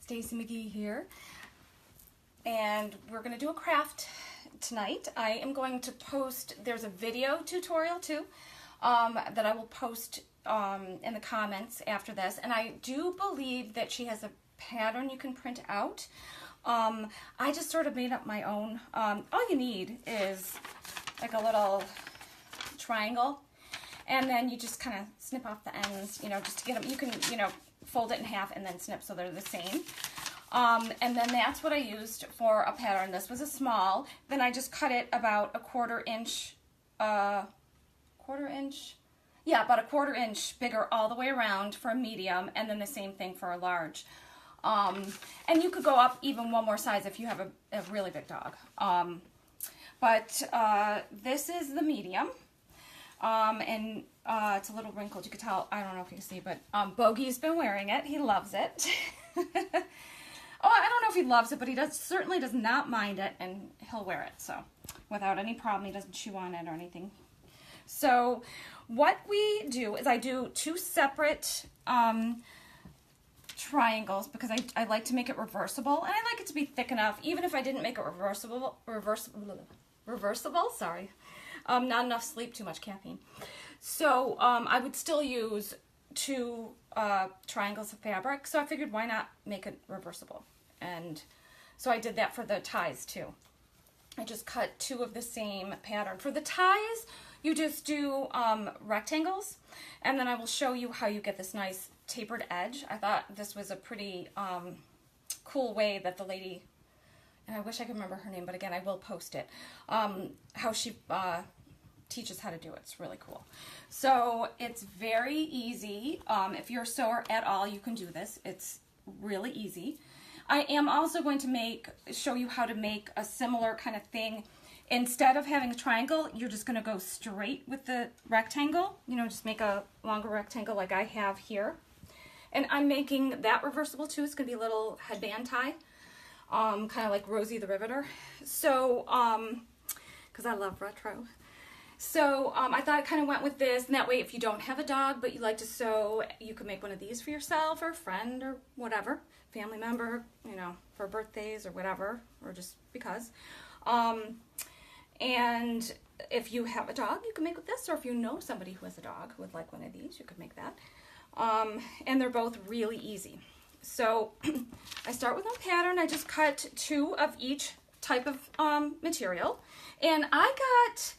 Stacy McGee here, and we're going to do a craft tonight. I am going to post, there's a video tutorial too that I will post in the comments after this, and I do believe that she has a pattern you can print out. I just sort of made up my own. All you need is like a little triangle, and then you just kind of snip off the ends, you know, just to get them. You can, you know, fold it in half and then snip so they're the same. And then that's what I used for a pattern. This was a small. Then I just cut it about a quarter inch about a quarter inch bigger all the way around for a medium, and then the same thing for a large. And you could go up even one more size if you have a really big dog. But this is the medium. And it's a little wrinkled. You could tell, I don't know if you can see, but Bogey's been wearing it. He loves it. Oh, I don't know if he loves it, but he certainly does not mind it, and he'll wear it. So without any problem, he doesn't chew on it or anything. So what we do is I do two separate triangles because I like to make it reversible, and I like it to be thick enough, even if I didn't make it reversible, sorry. Not enough sleep, too much caffeine. So I would still use two triangles of fabric, so I figured why not make it reversible. And so I did that for the ties too. I just cut two of the same pattern. For the ties, you just do rectangles, and then I will show you how you get this nice tapered edge. I thought this was a pretty cool way that the lady, and I wish I could remember her name, but again, I will post it, how she teaches how to do it. It's really cool. So it's very easy. If you're a sewer at all, you can do this. It's really easy. I am also going to show you how to make a similar kind of thing. Instead of having a triangle, you're just going to go straight with the rectangle. You know, just make a longer rectangle like I have here. And I'm making that reversible too. It's going to be a little headband tie. Kind of like Rosie the Riveter. So, because I love retro. So I thought I kind of went with this, and that way if you don't have a dog but you like to sew, you could make one of these for yourself or a friend or whatever, family member, you know, for birthdays or whatever, or just because. And if you have a dog, you can make with this, or if you know somebody who has a dog who would like one of these, you could make that. And they're both really easy. So I start with a pattern. I just cut two of each type of material, and I got,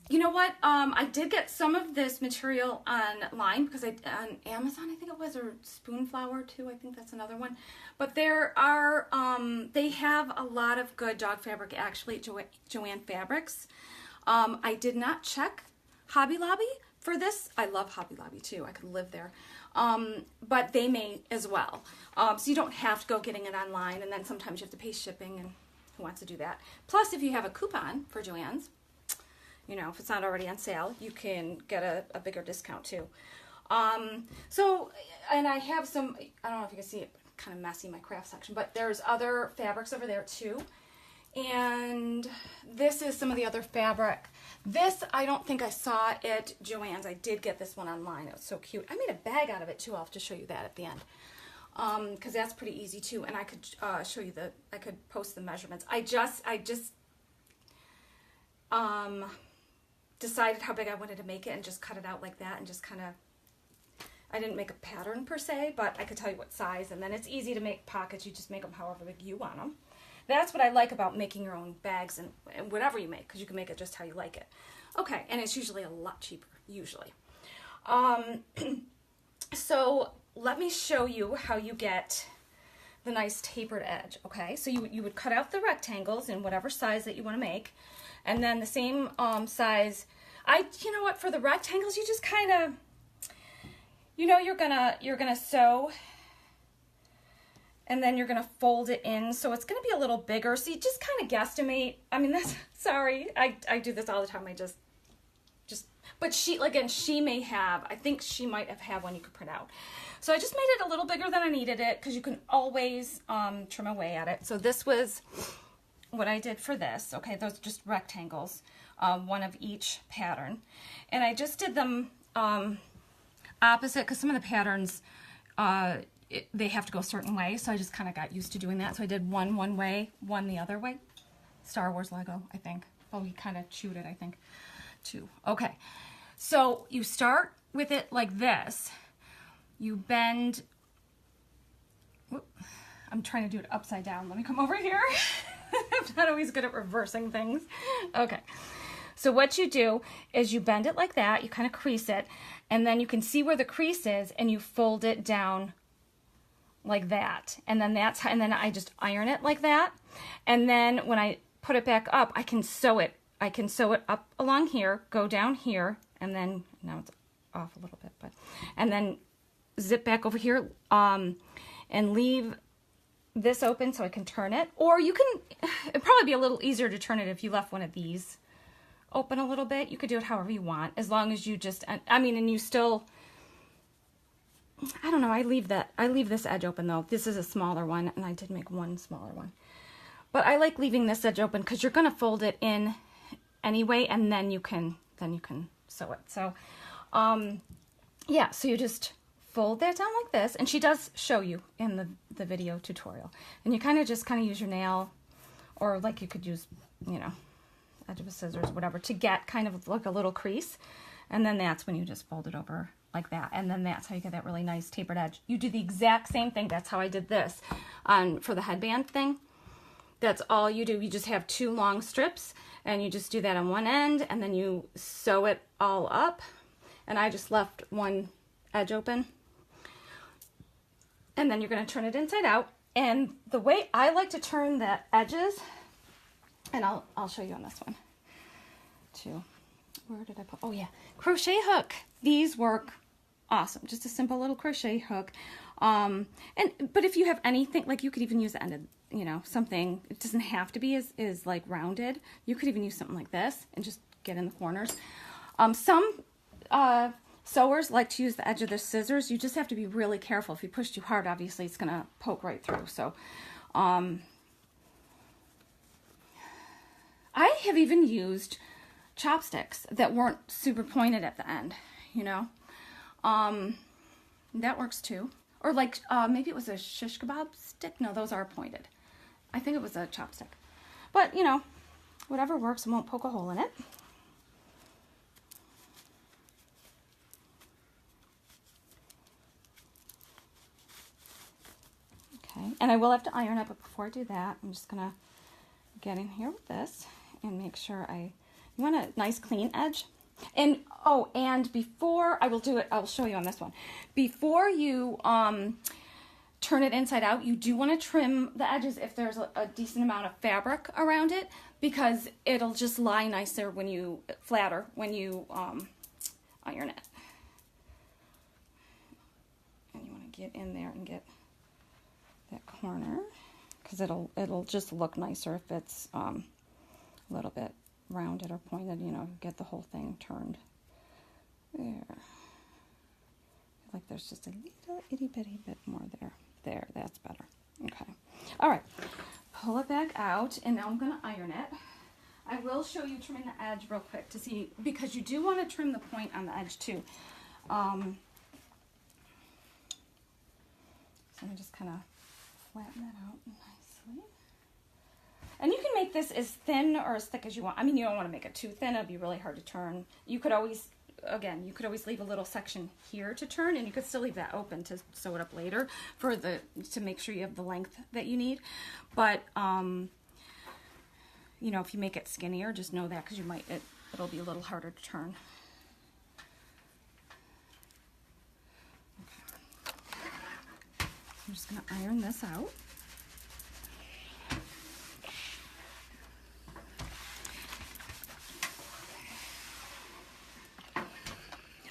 you know what, I did get some of this material online because on Amazon, I think it was, or Spoonflower too, I think that's another one. But there are, they have a lot of good dog fabric actually at Joann Fabrics. I did not check Hobby Lobby for this. I love Hobby Lobby too, I could live there. But they may as well. So you don't have to go getting it online, and then sometimes you have to pay shipping, and who wants to do that? Plus, if you have a coupon for Joann's, you know, if it's not already on sale, you can get a bigger discount too. So, and I have some, I don't know if you can see it, kind of messy, my craft section, but there's other fabrics over there too. And this is some of the other fabric. This, I don't think I saw at Joann's. I did get this one online. It was so cute. I made a bag out of it too. I'll have to show you that at the end. Because that's pretty easy too. And I could show you I could post the measurements. I just decided how big I wanted to make it and just cut it out like that, and just kind of, I didn't make a pattern per se, but I could tell you what size, and then it's easy to make pockets. You just make them however big you want them. That's what I like about making your own bags and whatever you make, because you can make it just how you like it. Okay, and it's usually a lot cheaper, usually. So let me show you how you get the nice tapered edge, okay? So you would cut out the rectangles in whatever size that you want to make, and then the same size. You know what, for the rectangles, you just kind of, you know, you're gonna sew, and then you're gonna fold it in, so it's gonna be a little bigger. So you just kind of guesstimate. I mean, that's, sorry, I do this all the time. I just, but she may have, I think she might have had one you could print out. So I just made it a little bigger than I needed it, because you can always trim away at it. So this was what I did for this. Okay, those are just rectangles, one of each pattern. And I just did them opposite, because some of the patterns they have to go a certain way, so I just kind of got used to doing that. So I did one way, one the other way. Star Wars Lego, I think. Oh, he kind of chewed it, I think, too. Okay, so you start with it like this. You bend. Whoop, I'm trying to do it upside down. Let me come over here. I'm not always good at reversing things. Okay, so what you do is you bend it like that. You kind of crease it, and then you can see where the crease is, and you fold it down like that. And then and then I just iron it like that. And then when I put it back up, I can sew it. I can sew it up along here, go down here, and then, now it's off a little bit, but, and then zip back over here, and leave this open so I can turn it. Or you can, it'd probably be a little easier to turn it if you left one of these open a little bit. You could do it however you want, as long as you just, I mean, and you still, I don't know, I leave this edge open though. This is a smaller one, and I did make one smaller one. But I like leaving this edge open because you're going to fold it in anyway, and then you can sew it. So, yeah, so you just fold that down like this, and she does show you in the video tutorial. And you kind of use your nail, or like you could use, you know, edge of a scissors, whatever, to get kind of like a little crease. And then that's when you just fold it over like that. And then that's how you get that really nice tapered edge. You do the exact same thing. That's how I did this for the headband thing. That's all you do. You just have 2 long strips, and you just do that on one end, and then you sew it all up. And I just left one edge open. And then you're going to turn it inside out. And the way I like to turn the edges, and I'll show you on this one too. Where did I put? Oh yeah, crochet hook. These work awesome. Just a simple little crochet hook. But if you have anything, like you could even use the end of, you know, something, it doesn't have to be as like rounded. You could even use something like this and just get in the corners. Some sewers like to use the edge of their scissors. You just have to be really careful. If you push too hard, obviously it's gonna poke right through. So I have even used chopsticks that weren't super pointed at the end, you know. That works too. Or like, maybe it was a shish kebab stick. No, those are pointed. I think it was a chopstick. But, you know, whatever works, and won't poke a hole in it. Okay, and I will have to iron it, but before I do that, I'm just gonna get in here with this and make sure you want a nice clean edge. And oh, and before I will do it, I'll show you on this one. Before you turn it inside out, you do want to trim the edges if there's a decent amount of fabric around it, because it'll just lie nicer when you flatter when you iron it. And you want to get in there and get that corner, because it'll just look nicer if it's a little bit rounded or pointed, you know, get the whole thing turned. There. Like there's just a little itty bitty bit more there. There, that's better. Okay. All right. Pull it back out, and now I'm going to iron it. I will show you trimming the edge real quick to see, because you do want to trim the point on the edge too. So I'm just kind of flatten that out nicely. And you can make this as thin or as thick as you want. I mean, you don't want to make it too thin. It'd be really hard to turn. You could always, again, you could always leave a little section here to turn, and you could still leave that open to sew it up later to make sure you have the length that you need. But, you know, if you make it skinnier, just know that, because it'll be a little harder to turn. Okay. I'm just going to iron this out.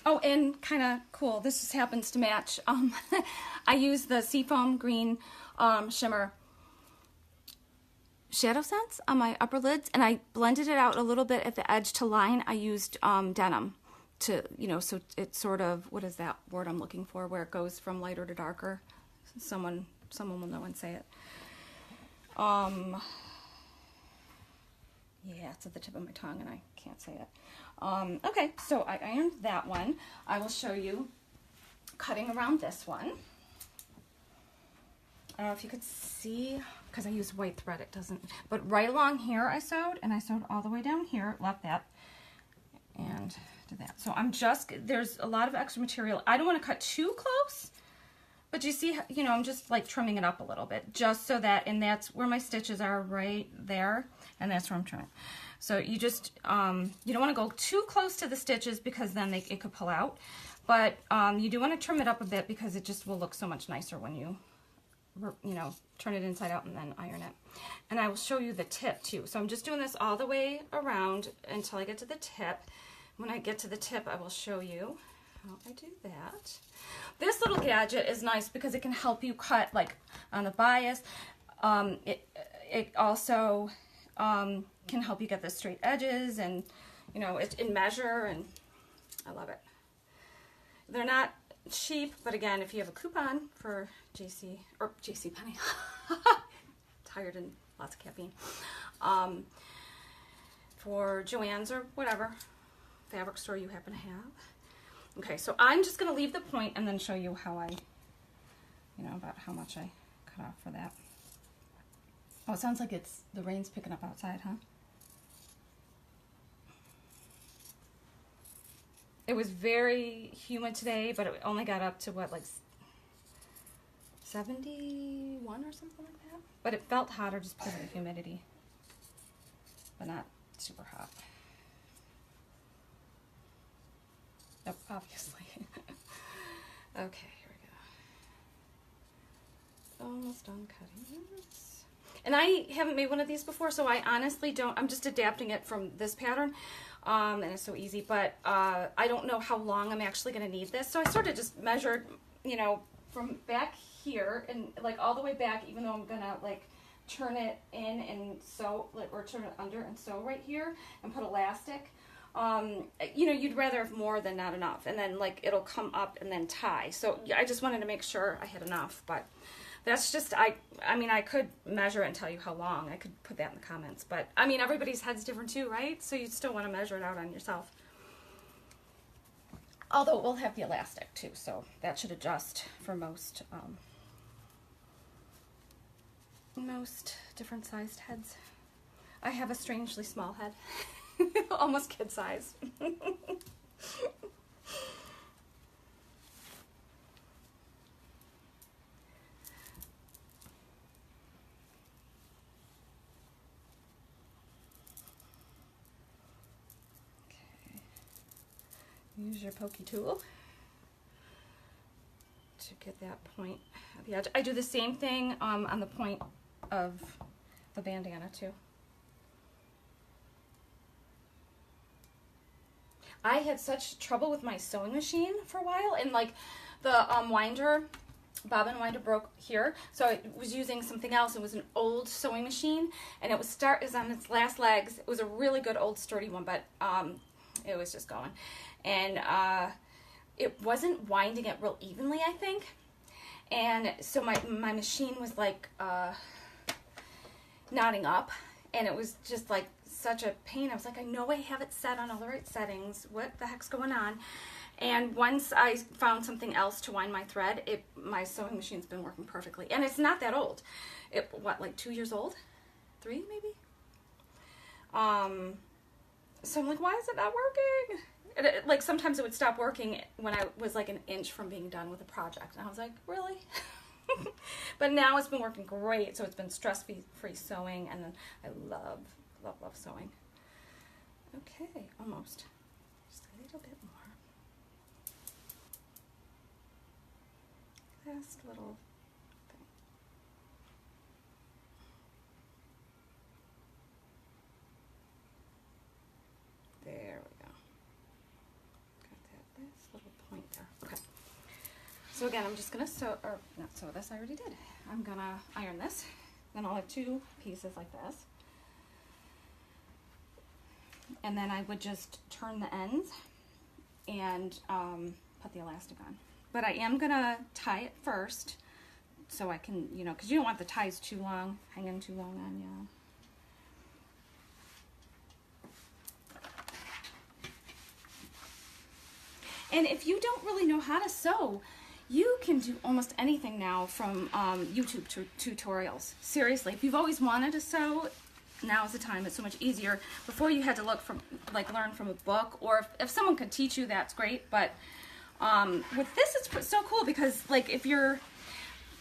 Oh, and kind of cool, this just happens to match. I use the Seafoam Green Shimmer Shadow Sense on my upper lids, and I blended it out a little bit at the edge to line. I used denim to, you know, so it's sort of, what is that word I'm looking for, where it goes from lighter to darker? Someone will know and say it. Yeah, it's at the tip of my tongue and I can't say it. Okay, so I ironed that one. I will show you cutting around this one. don't know if you could see, because I used white thread, it doesn't, but right along here I sewed, and I sewed all the way down here, left that, and did that. So I'm just, there's a lot of extra material. I don't want to cut too close, but you see, you know, I'm just like trimming it up a little bit, just so that, and that's where my stitches are, right there, and that's where I'm trimming. So you just, you don't want to go too close to the stitches because then it could pull out, but you do want to trim it up a bit because it just will look so much nicer when you know, turn it inside out and then iron it. And I will show you the tip too. So I'm just doing this all the way around until I get to the tip. When I get to the tip, I will show you how I do that. This little gadget is nice because it can help you cut like on the bias. It also can help you get the straight edges, and you know, it's in measure, and I love it. They're not cheap, but again, if you have a coupon for JC Penney, tired and lots of caffeine, for Joann's or whatever fabric store you happen to have. Okay, so I'm just going to leave the point and then show you how I, you know, about how much I cut off for that. Oh, it sounds like the rain's picking up outside, huh? It was very humid today, but it only got up to what, like 71 or something like that? But it felt hotter just because of the humidity, but not super hot. Nope, obviously. Okay, here we go. Almost done cutting this. And I haven't made one of these before, so I honestly don't, I'm just adapting it from this pattern. And it's so easy, but I don't know how long I'm actually going to need this. So I sort of just measured, you know, from back here and like all the way back, even though I'm going to like turn it in and sew, like, or turn it under and sew right here and put elastic. You know, you'd rather have more than not enough, and then like it'll come up and then tie. So I just wanted to make sure I had enough, but that's just, I mean, I could measure it and tell you how long. I could put that in the comments, but I mean, everybody's head's different too, right? So you still want to measure it out on yourself. Although it will have the elastic too, so that should adjust for most different sized heads. I have a strangely small head. Almost kid size. Use your pokey tool to get that point at the edge. I do the same thing on the point of the bandana too. I had such trouble with my sewing machine for a while, and like the bobbin winder broke here, so I was using something else. It was an old sewing machine, and it was on its last legs. It was a really good old sturdy one, but it was just going, and it wasn't winding it real evenly, I think, and so my machine was like knotting up, and it was just like such a pain. I was like, I know I have it set on all the right settings. What the heck's going on? And once I found something else to wind my thread, my sewing machine's been working perfectly. And it's not that old. What, like 2 years old? 3 maybe? So I'm like, why is it not working? Like sometimes it would stop working when I was like an inch from being done with a project. And I was like, really? But now it's been working great. So it's been stress-free sewing, and then I love sewing. Okay, almost. Just a little bit more. Last little thing. There we go. Got that last little point there. Okay. So again, I'm just gonna sew, or not sew this, I already did. I'm gonna iron this. Then I'll have 2 pieces like this. And then I would just turn the ends and put the elastic on. But I am gonna tie it first, so I can, you know, because you don't want the ties too long, hanging too long on you. And if you don't really know how to sew, You can do almost anything now from YouTube tutorials. Seriously, if you've always wanted to sew, now is the time. It's so much easier. Before you had to look from, like, learn from a book, or if someone could teach you, that's great. But with this, it's so cool because, like, if you're,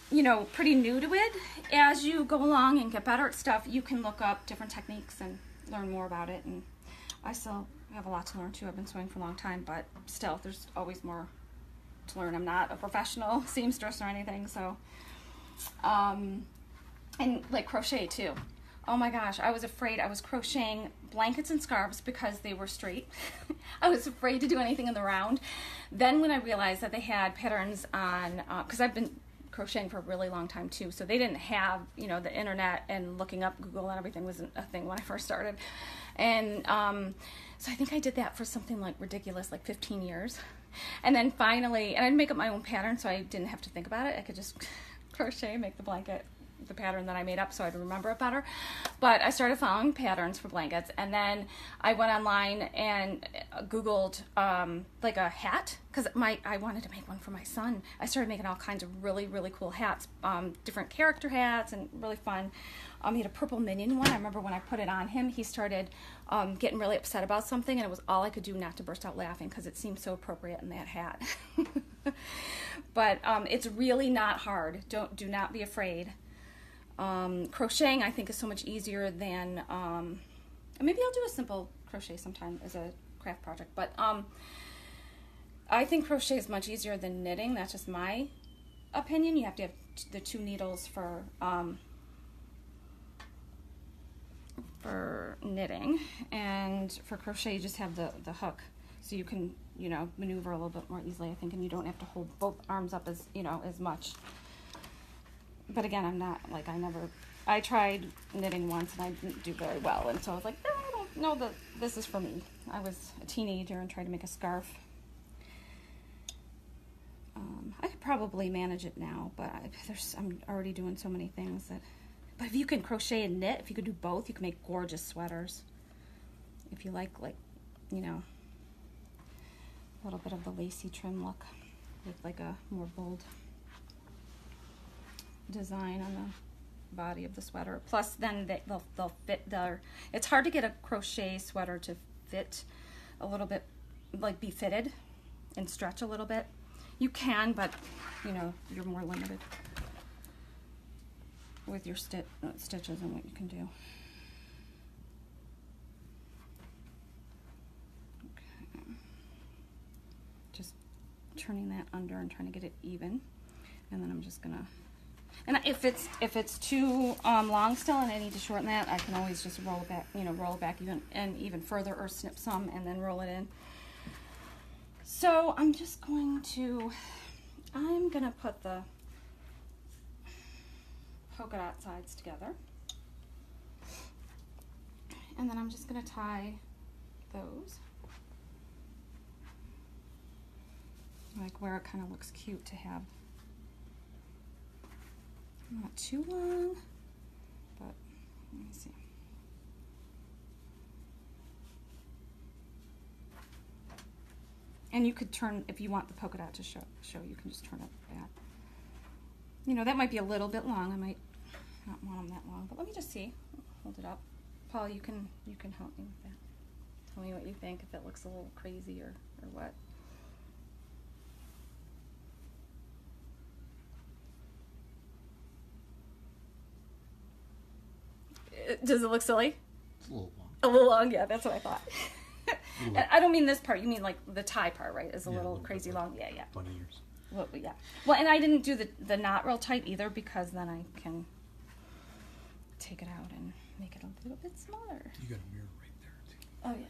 you know, pretty new to it, as you go along and get better at stuff, you can look up different techniques and learn more about it. And I still have a lot to learn too. I've been sewing for a long time, but still, there's always more to learn. I'm not a professional seamstress or anything, so and like crochet too. Oh my gosh, I was afraid. I was crocheting blankets and scarves because they were straight. I was afraid to do anything in the round. Then when I realized that they had patterns on, because I've been crocheting for a really long time too, so they didn't have, you know, the internet, and looking up Google and everything wasn't a thing when I first started. And so I think I did that for something like ridiculous, like 15 years. And then finally, and I'd make up my own pattern, so I didn't have to think about it. I could just crochet, make the blanket, the pattern that I made up, so I'd remember it better. But I started following patterns for blankets, and then I went online and Googled like a hat, because I wanted to make one for my son. I started making all kinds of really, really cool hats, different character hats, and really fun. He had a purple minion one. I remember when I put it on him, he started getting really upset about something, and it was all I could do not to burst out laughing because it seemed so appropriate in that hat. But it's really not hard. Do not be afraid. Crocheting, I think, is so much easier than, maybe I'll do a simple crochet sometime as a craft project, but I think crochet is much easier than knitting. That's just my opinion. You have to have the 2 needles for knitting, and for crochet you just have the hook, so you can, you know, maneuver a little bit more easily, I think, and you don't have to hold both arms up as, you know, as much. But again, I'm not, like, I tried knitting once and I didn't do very well, and so I was like, no, I don't know that this is for me. I was a teenager and tried to make a scarf. I could probably manage it now, but I'm already doing so many things that. But if you can crochet and knit, if you could do both, you can make gorgeous sweaters. If you like, you know, a little bit of the lacy trim look with like a more bold design on the body of the sweater. Plus, then they'll fit it's hard to get a crochet sweater to fit a little bit, like be fitted and stretch a little bit. You can, but, you know, you're more limited with your stitches and what you can do. Okay. Just turning that under and trying to get it even, and then I'm just gonna. And if it's too long still and I need to shorten that, I can always just roll it back, you know, roll it back even further, or snip some and then roll it in. So I'm gonna put the polka dot sides together, and then I'm just going to tie those, like where it kind of looks cute to have not too long, but let me see. And you could turn, if you want the polka dot to show, you can just turn it back. You know, that might be a little bit long. I might not want them that long, but let me just see. Hold it up. Paul, you can help me with that. Tell me what you think, if it looks a little crazy or what. Does it look silly? It's a little long. A little long, yeah, that's what I thought. I don't mean this part, you mean like the tie part, right? Is a little crazy long, yeah. Bunny ears. Well, yeah. Well, and I didn't do the knot real tight either, because then I can take it out and make it a little bit smaller. You got a mirror right there too. Oh yeah.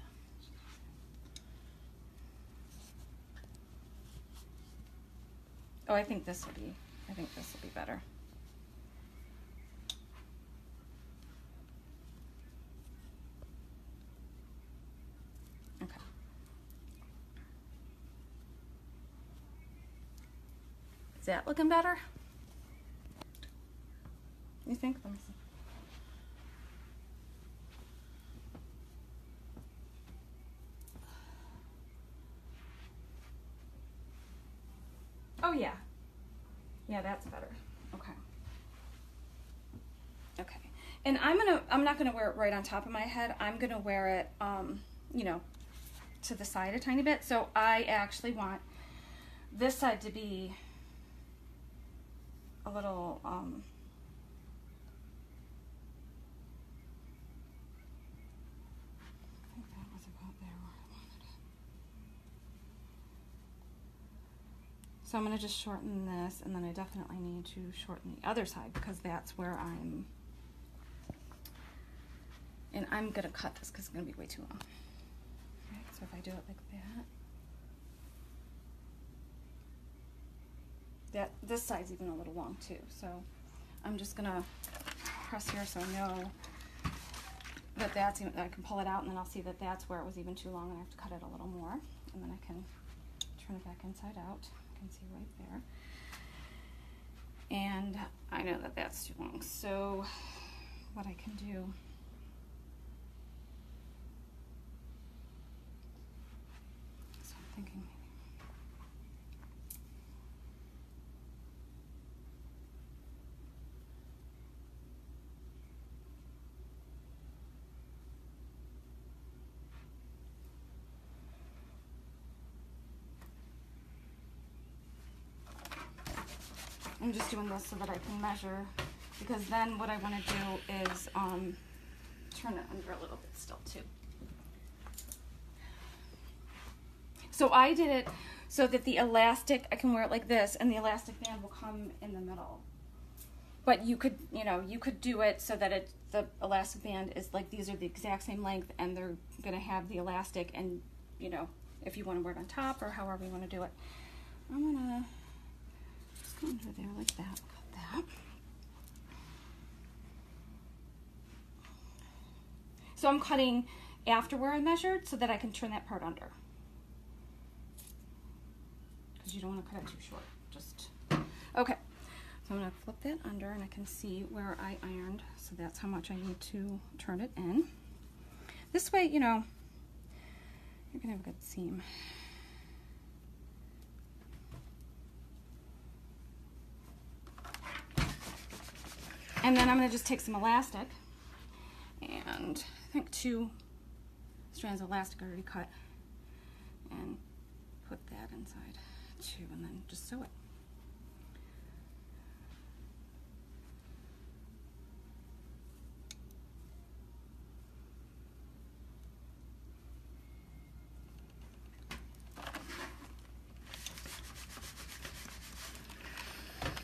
Oh, I think this will be better. Okay. Is that looking better? You think? Let me see. Oh yeah. Yeah, that's better. Okay. Okay. And I'm not gonna wear it right on top of my head. I'm gonna wear it, you know, to the side a tiny bit. So I actually want this side to be a little, I think that was about there where I wanted it. So I'm going to just shorten this, and then I definitely need to shorten the other side because that's where I'm going to cut this because it's going to be way too long. Okay, so if I do it like that, this side's even a little long too. So I'm just going to press here so I know that that's even, I can pull it out, and then I'll see that that's where it was even too long, and I have to cut it a little more, and then I can turn it back inside out. I can see right there. And I know that that's too long, so what I can do, so I'm thinking I'm just doing this so that I can measure, because then what I want to do is turn it under a little bit still too. So I did it so that the elastic, I can wear it like this, and the elastic band will come in the middle. But you could, you know, you could do it so that the elastic band is like, these are the exact same length, and they're going to have the elastic, and, you know, if you want to wear it on top or however you want to do it. I'm going to go under there like that, cut that. So I'm cutting after where I measured so that I can turn that part under. Because you don't want to cut it too short. Just, okay. So I'm going to flip that under, and I can see where I ironed. So that's how much I need to turn it in. This way, you know, you're going to have a good seam. And then I'm going to just take some elastic, and I think 2 strands of elastic I already cut, and put that inside too, and then just sew it.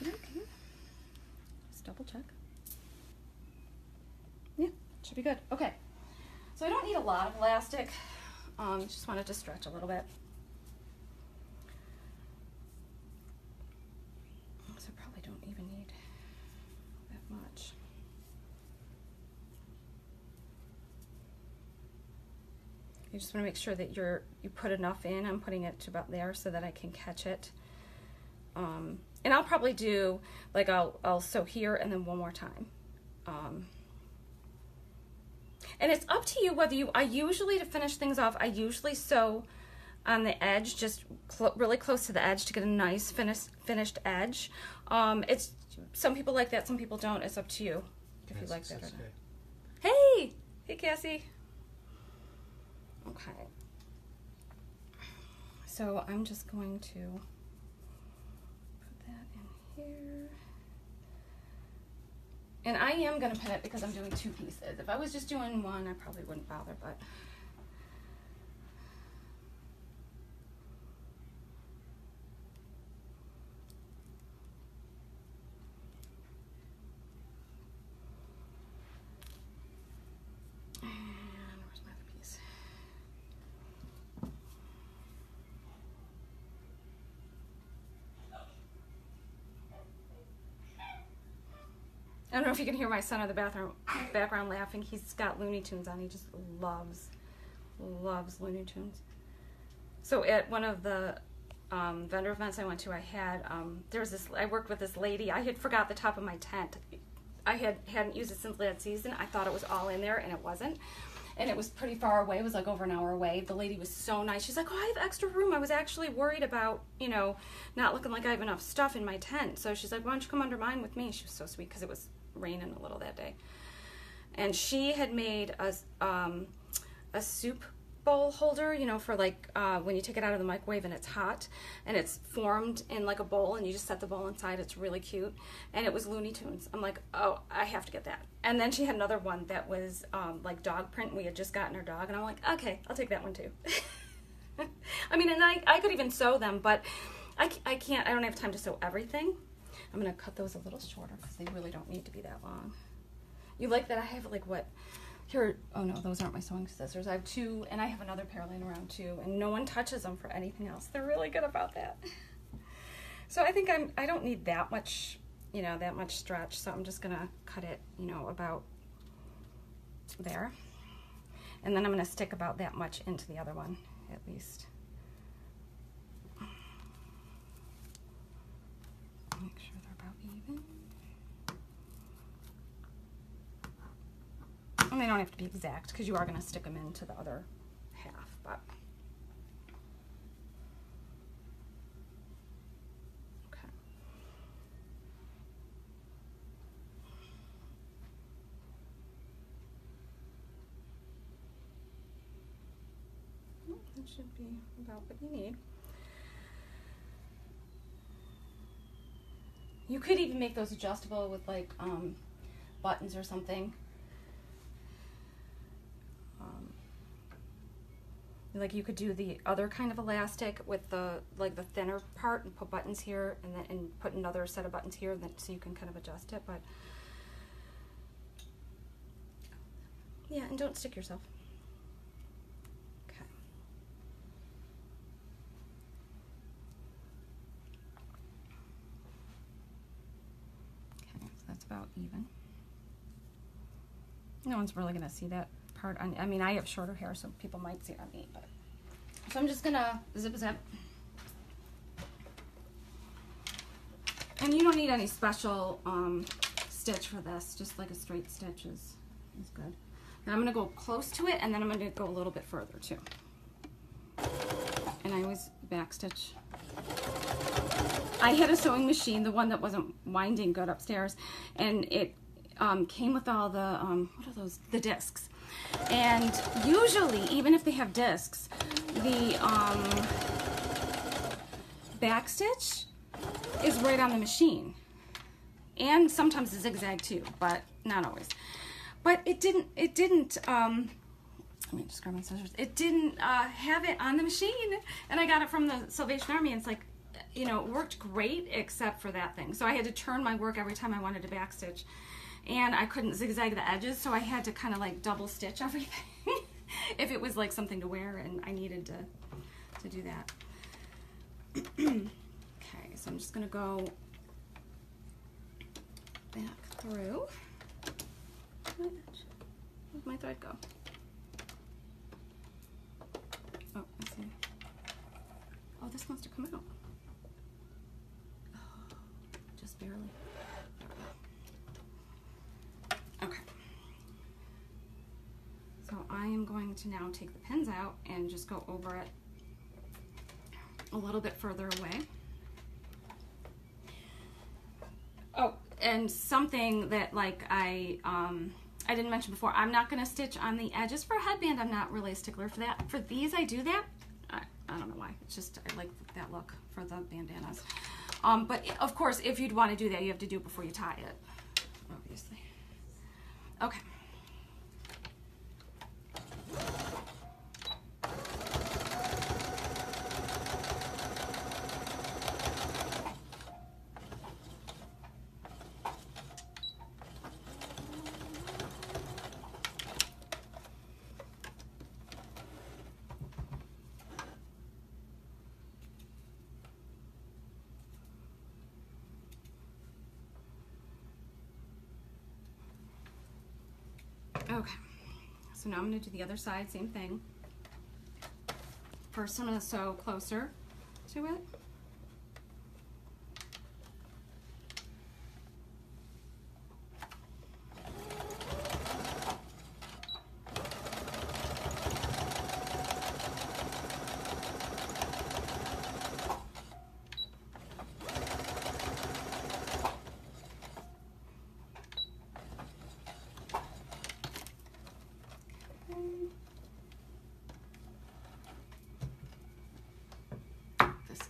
Okay. Just double check. Yeah, should be good. Okay, so I don't need a lot of elastic. Just wanted to stretch a little bit. So probably don't even need that much. You just want to make sure that you put enough in. I'm putting it to about there so that I can catch it. And I'll probably do, like, I'll sew here and then one more time. And it's up to you whether I usually, to finish things off, I usually sew on the edge, just really close to the edge to get a nice finished edge. It's, some people like that, some people don't. It's up to you if you like that or not. Hey! Hey, Cassie. Okay. So I'm just going to put that in here. And I am going to pin it because I'm doing 2 pieces. If I was just doing one, I probably wouldn't bother, but... And where's my other piece? I don't know if you can hear my son in the background laughing. He's got Looney Tunes on. He just loves Looney Tunes. So at one of the vendor events I went to, I had, I worked with this lady. I had forgot the top of my tent. I hadn't used it since last season. I thought it was all in there, and it wasn't. and it was pretty far away. It was like over an hour away. The lady was so nice. She's like, oh, I have extra room. I was actually worried about, you know, not looking like I have enough stuff in my tent. So she's like, why don't you come under mine with me? She was so sweet because it was raining a little that day. And she had made a soup bowl holder, you know, for like when you take it out of the microwave and it's hot and it's formed in like a bowl and you just set the bowl inside. It's really cute. And it was Looney Tunes. I'm like, oh, I have to get that. And then she had another one that was like dog print. We had just gotten her dog and I'm like, okay, I'll take that one too. I mean, and I could even sew them, but I can't, I don't have time to sew everything. I'm going to cut those a little shorter because they really don't need to be that long. You like that I have like what? Here, oh no, those aren't my sewing scissors. I have two, and I have another pair laying around too, and no one touches them for anything else. They're really good about that. So I think I don't need that much, you know, that much stretch, so I'm just gonna cut it, you know, about there. And then I'm gonna stick about that much into the other one, at least. Make sure they're about even. And they don't have to be exact because you are going to stick them into the other half, but okay. Well, that should be about what you need. You could even make those adjustable with like buttons or something. Like you could do the other kind of elastic with the like the thinner part and put buttons here and then put another set of buttons here so you can kind of adjust it. But yeah, and don't stick yourself. Okay. Okay, so that's about even. No one's really gonna see that part on, I mean, I have shorter hair, so people might see it on me, but so I'm just gonna zip a zip. And you don't need any special stitch for this, just like a straight stitch is good. And I'm gonna go close to it, and then I'm gonna go a little bit further too. And I always back stitch. I had a sewing machine, the one that wasn't winding good upstairs, and it came with all the what are those? The discs. And usually, even if they have discs, the back stitch is right on the machine. And sometimes the zigzag too, but not always. But it didn't, let me just grab my scissors. It didn't have it on the machine. And I got it from the Salvation Army, and it's like, you know, it worked great except for that thing. So I had to turn my work every time I wanted to back stitch. And I couldn't zigzag the edges, so I had to kind of like double stitch everything if it was like something to wear and I needed to do that. Okay, so I'm just gonna go back through. Where'd my thread go? Oh, I see. Oh, this wants to come out. Oh, just barely. Okay. So I am going to now take the pins out and just go over it a little bit further away. Oh, and something that like I didn't mention before, I'm not going to stitch on the edges for a headband. I'm not really a stickler for that. For these, I do that. I don't know why. It's just I like that look for the bandanas. But of course, if you'd want to do that, you have to do it before you tie it, obviously. Okay. Okay, so now I'm going to do the other side, same thing. First, I'm going to sew closer to it.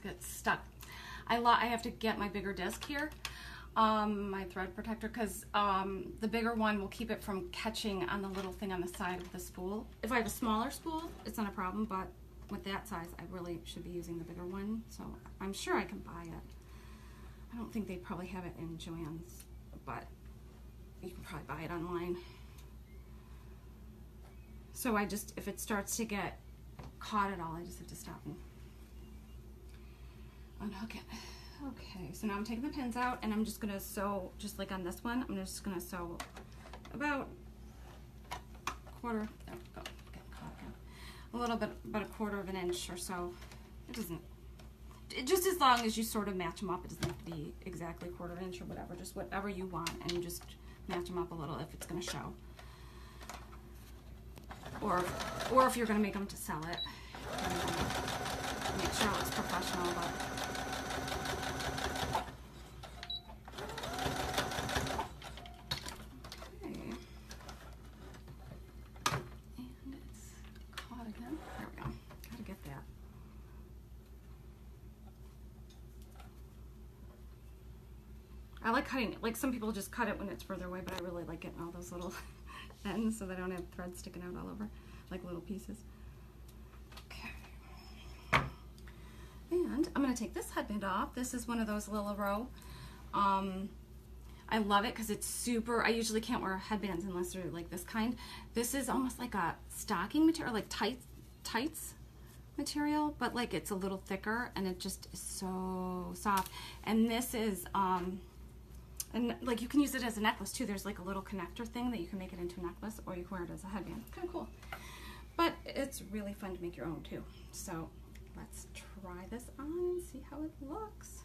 gets stuck. I have to get my bigger disc here, my thread protector, because the bigger one will keep it from catching on the little thing on the side of the spool. If I have a smaller spool, it's not a problem, but with that size, I really should be using the bigger one, so I'm sure I can buy it. I don't think they probably have it in Joann's, but you can probably buy it online. So I just, if it starts to get caught at all, I just have to stop and unhook it. Okay, so now I'm taking the pins out and I'm just gonna sew, just like on this one, I'm just gonna sew about quarter, there we go, getting caught again. A little bit, about a quarter of an inch or so. It doesn't, just as long as you sort of match them up, it doesn't have to be exactly quarter inch or whatever, just whatever you want, and you just match them up a little if it's gonna show. Or if you're gonna make them to sell it, make sure it looks professional, but I like cutting it. Like some people just cut it when it's further away, but I really like getting all those little ends so they don't have threads sticking out all over, like little pieces. Okay. And I'm going to take this headband off. This is one of those Lilla. I love it because it's super, I usually can't wear headbands unless they're like this kind. This is almost like a stocking material, like tights material, but like it's a little thicker and it just is so soft. And this is, and like you can use it as a necklace too. There's like a little connector thing that you can make it into a necklace, or you can wear it as a headband. It's kind of cool. But it's really fun to make your own too. So let's try this on and see how it looks.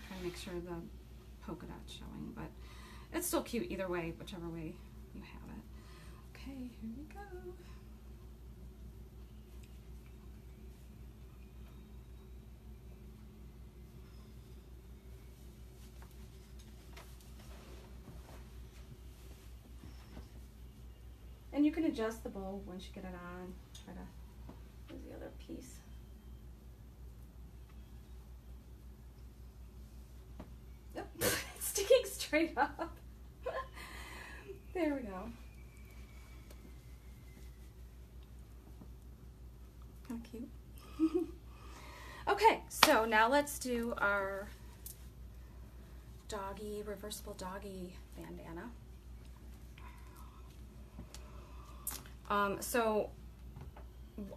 Try to make sure the polka dot's showing, but it's still cute either way, whichever way you have it. Okay, here we go. And you can adjust the bow once you get it on. Try to, here's the other piece. Oh, it's sticking straight up. There we go. Kind of cute. Okay, so now let's do our reversible doggy bandana. So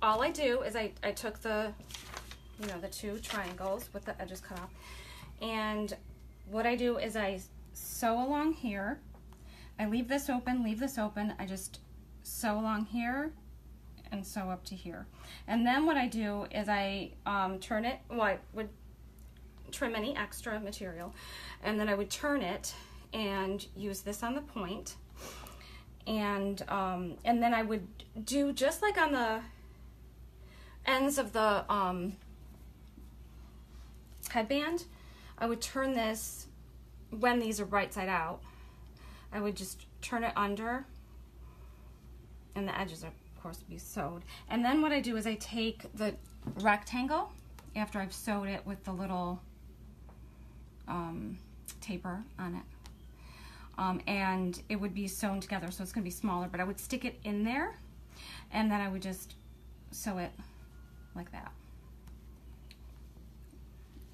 all I do is I took the, the two triangles with the edges cut off, and what I do is I sew along here. I leave this open, I just sew along here and sew up to here. And then what I do is I turn it, I would trim any extra material, and then I would turn it and use this on the point. And then I would do just like on the ends of the headband, I would turn this, when these are right side out, I would just turn it under, and the edges are, of course, be sewed. And then what I do is I take the rectangle, after I've sewed it with the little taper on it, and it would be sewn together, so it's going to be smaller, but I would stick it in there, and then I would just sew it like that.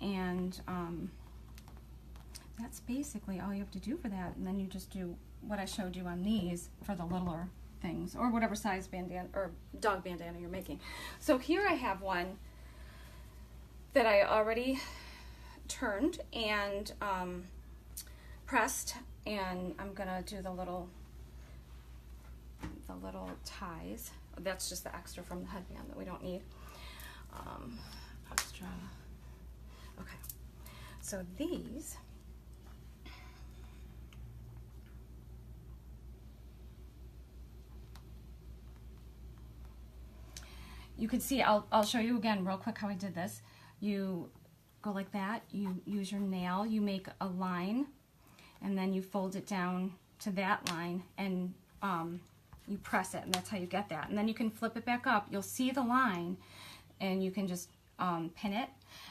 And that's basically all you have to do for that. And then you just do what I showed you on these for the littler things, or whatever size bandana or dog bandana you're making. So here I have one that I already turned and pressed, and I'm gonna do the little ties. That's just the extra from the headband that we don't need. Extra. Okay, so these, you can see, I'll show you again real quick how I did this. You go like that, you use your nail, you make a line, and then you fold it down to that line, and you press it, and that's how you get that. And then you can flip it back up. You'll see the line, and you can just pin it,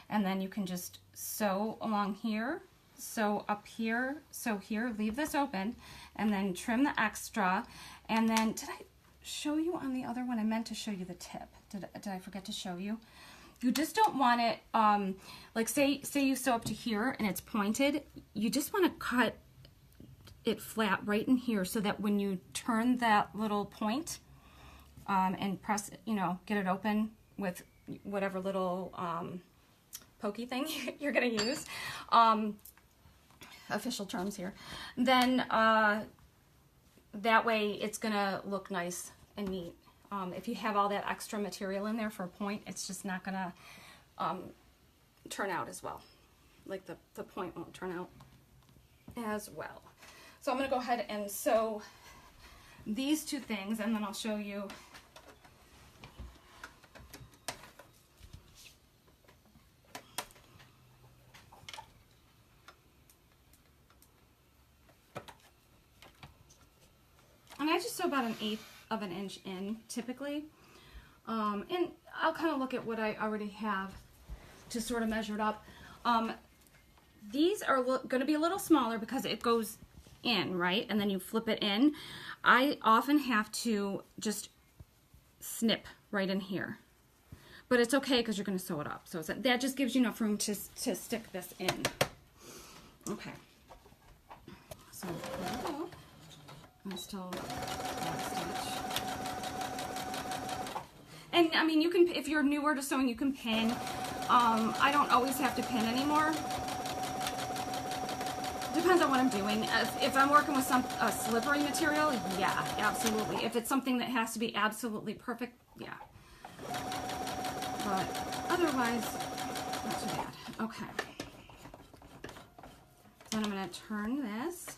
and then you can just sew along here, sew up here, sew here, leave this open, and then trim the extra. And then, did I show you on the other one? I meant to show you the tip. Did I forget to show you? You just don't want it, like say you sew up to here and it's pointed, you just want to cut it flat right in here so that when you turn that little point and press, get it open with whatever little pokey thing you're going to use, official terms here, then that way it's going to look nice and neat. If you have all that extra material in there for a point, it's just not going to turn out as well. Like the point won't turn out as well. So I'm going to go ahead and sew these two things, and then I'll show you and I just sew about 1/8 of an inch in typically, and I'll kind of look at what I already have to sort of measure it up. These are going to be a little smaller because it goes in, right? And then you flip it in. I often have to just snip right in here, but it's okay because you're going to sew it up. So that just gives you enough room to stick this in. Okay. So I'm still stitch. And I mean, you can, if you're newer to sewing, you can pin. I don't always have to pin anymore. Depends on what I'm doing. If I'm working with some slippery material, yeah, absolutely. If it's something that has to be absolutely perfect, yeah. But otherwise, not too bad. Okay. Then I'm going to turn this.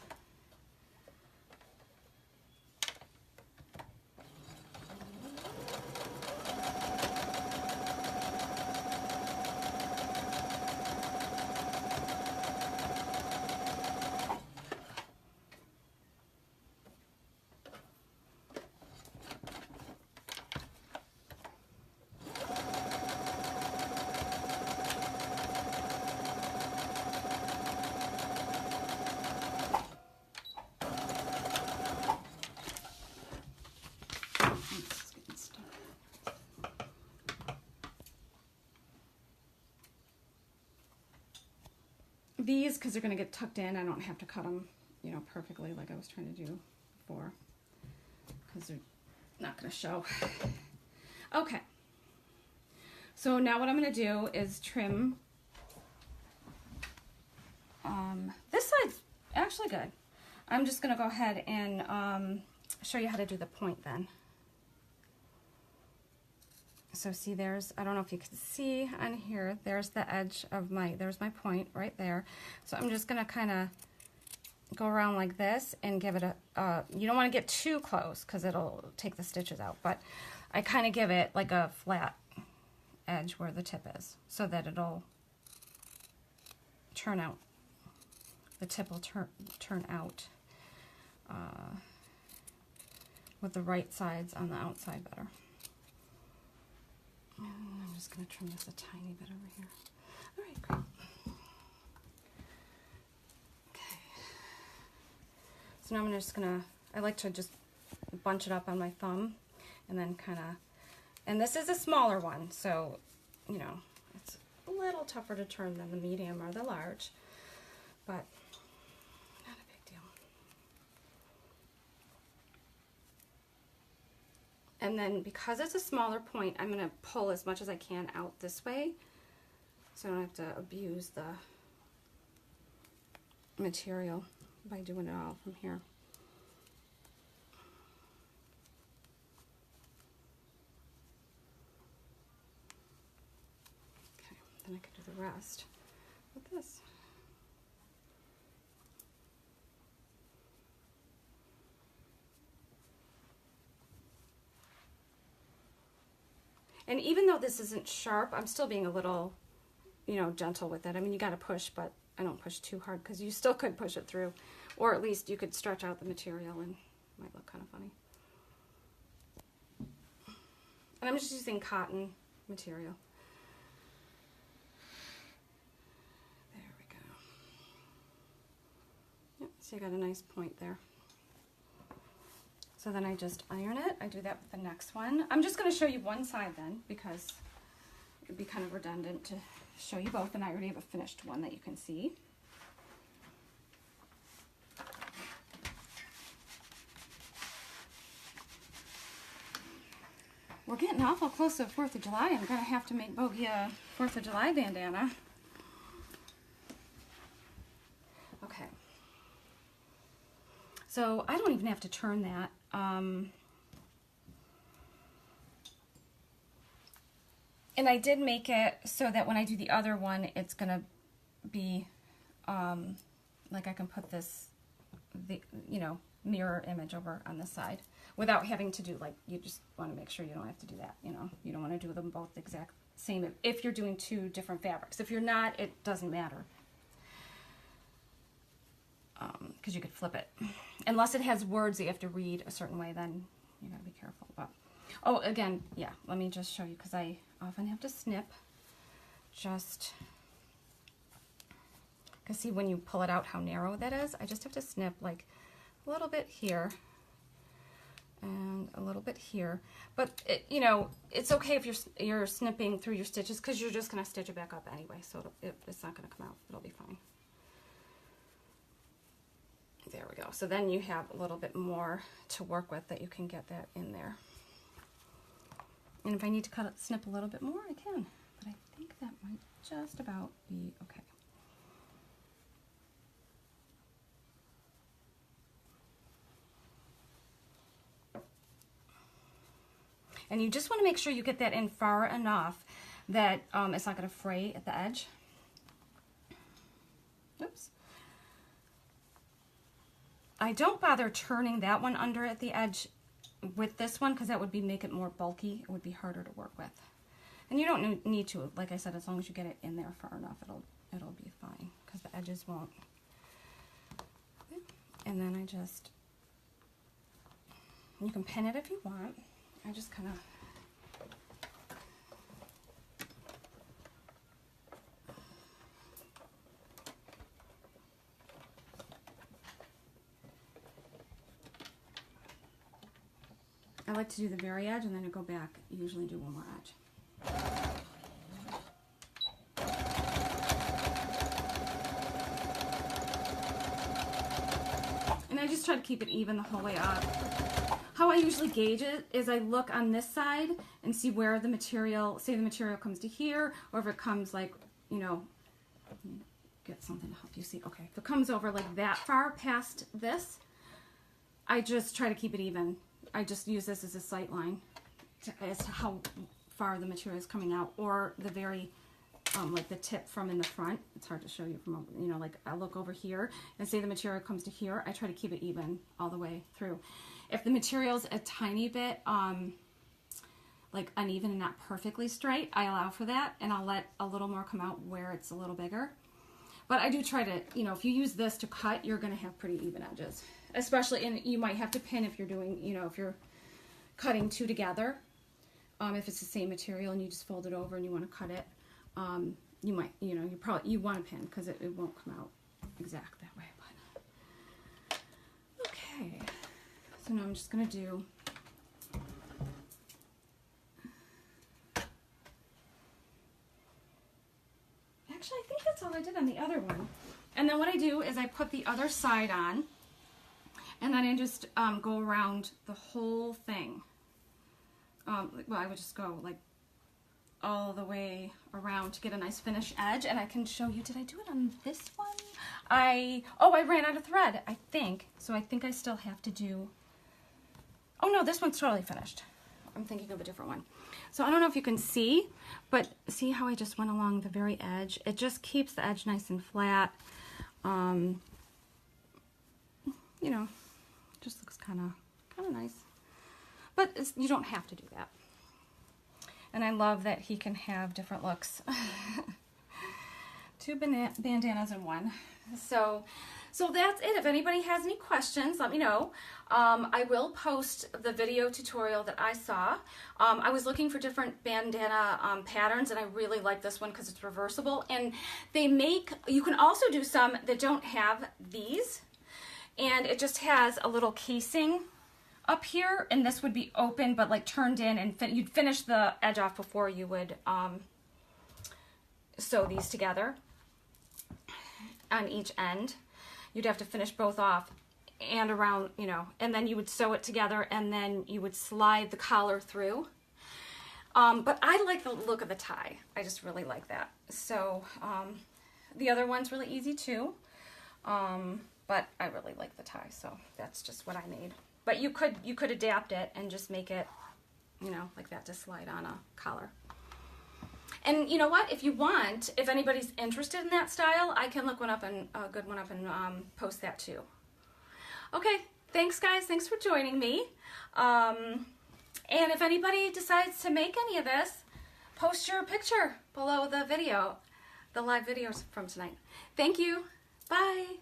These, because they're going to get tucked in, I don't have to cut them, perfectly like I was trying to do before, because they're not going to show. Okay. So now what I'm going to do is trim. This side's actually good. I'm just going to go ahead and show you how to do the point then. So see, I don't know if you can see on here, there's the edge of there's my point right there. So I'm just going to kind of go around like this and give it you don't want to get too close because it'll take the stitches out, but I kind of give it like a flat edge where the tip is so that it'll turn out. The tip will turn out with the right sides on the outside better. And I'm just going to trim this a tiny bit over here. All right, great. Okay. So now I'm just going to, I like to just bunch it up on my thumb and then kind of, and this is a smaller one, so, it's a little tougher to turn than the medium or the large, but not a big deal. And then because it's a smaller point, I'm going to pull as much as I can out this way so I don't have to abuse the material by doing it all from here. Okay, then I can do the rest with this. And even though this isn't sharp, I'm still being a little, gentle with it. I mean, you got to push, but I don't push too hard because you still could push it through. Or at least you could stretch out the material and it might look kind of funny. And I'm just using cotton material. There we go. Yep, so you got a nice point there. So then I just iron it. I do that with the next one. I'm just going to show you one side then, because it would be kind of redundant to show you both, and I already have a finished one that you can see. We're getting awful close to the 4th of July. I'm going to have to make Bogey a 4th of July bandana. Okay. So I don't even have to turn that. And I did make it so that when I do the other one, it's going to be like I can put this, mirror image over on this side without having to do, like, you just want to make sure you don't have to do that, you don't want to do them both the exact same if you're doing 2 different fabrics. If you're not, it doesn't matter, because you could flip it. Unless it has words that you have to read a certain way, then you got to be careful. But oh, again, yeah, let me just show you, because I often have to snip just because, see, when you pull it out how narrow that is, I just have to snip like a little bit here and a little bit here. But it's okay if you're snipping through your stitches, because you're just going to stitch it back up anyway, so it's not going to come out. It'll be fine. There we go. So then you have a little bit more to work with, that you can get that in there. And if I need to snip a little bit more, I can. But I think that might just about be okay. And you just want to make sure you get that in far enough that it's not going to fray at the edge. Oops. I don't bother turning that one under at the edge with this one, because that would make it more bulky. It would be harder to work with. And you don't need to, like I said, as long as you get it in there far enough, it'll be fine, because the edges won't. And then you can pin it if you want. I just kind of I like to do the very edge and then I go back. Usually do one more edge. And I just try to keep it even the whole way up. How I usually gauge it is I look on this side and see where the material, say the material comes to here, or if it comes like, get something to help you see. Okay, if it comes over like that far past this, I just try to keep it even. I just use this as a sight line as to how far the material is coming out, or the very, like the tip from in the front. It's hard to show you from, like I look over here and say the material comes to here, I try to keep it even all the way through. If the material's a tiny bit, like uneven and not perfectly straight, I allow for that, and I'll let a little more come out where it's a little bigger. But I do try to, if you use this to cut, you're going to have pretty even edges. Especially, and you might have to pin if you're doing, if you're cutting 2 together. If it's the same material and you just fold it over and you want to cut it, you might, you want to pin, because it won't come out exact that way. But okay, so now I'm just going to do actually, I think that's all I did on the other one. And then what I do is I put the other side on, and then I just go around the whole thing. Well, I would just go like all the way around to get a nice finished edge. And I can show you, did I do it on this one? I ran out of thread, I think. So I think I still have to do, oh no, this one's totally finished. I'm thinking of a different one. So I don't know if you can see, but see how I just went along the very edge? It just keeps the edge nice and flat. Just looks kind of nice. But you don't have to do that. And I love that he can have different looks. 2 bandanas in one. So So that's it. If anybody has any questions, let me know. I will post the video tutorial that I saw. I was looking for different bandana patterns, and I really like this one because it's reversible. And they make, you can also do some that don't have these, and it just has a little casing up here, and this would be open but like turned in, and you'd finish the edge off before you would sew these together on each end. You'd have to finish both off and around, you know, and then you would sew it together, and then you would slide the collar through. But I like the look of the tie. I just really like that. So the other one's really easy too, but I really like the tie, so that's just what I made. But you could adapt it and just make it, you know, like that to slide on a collar. And you know what? If you want, if anybody's interested in that style, I can look one up and a good one up and post that too. Okay, thanks guys. Thanks for joining me. And if anybody decides to make any of this, post your picture below the video, the live videos from tonight. Thank you. Bye.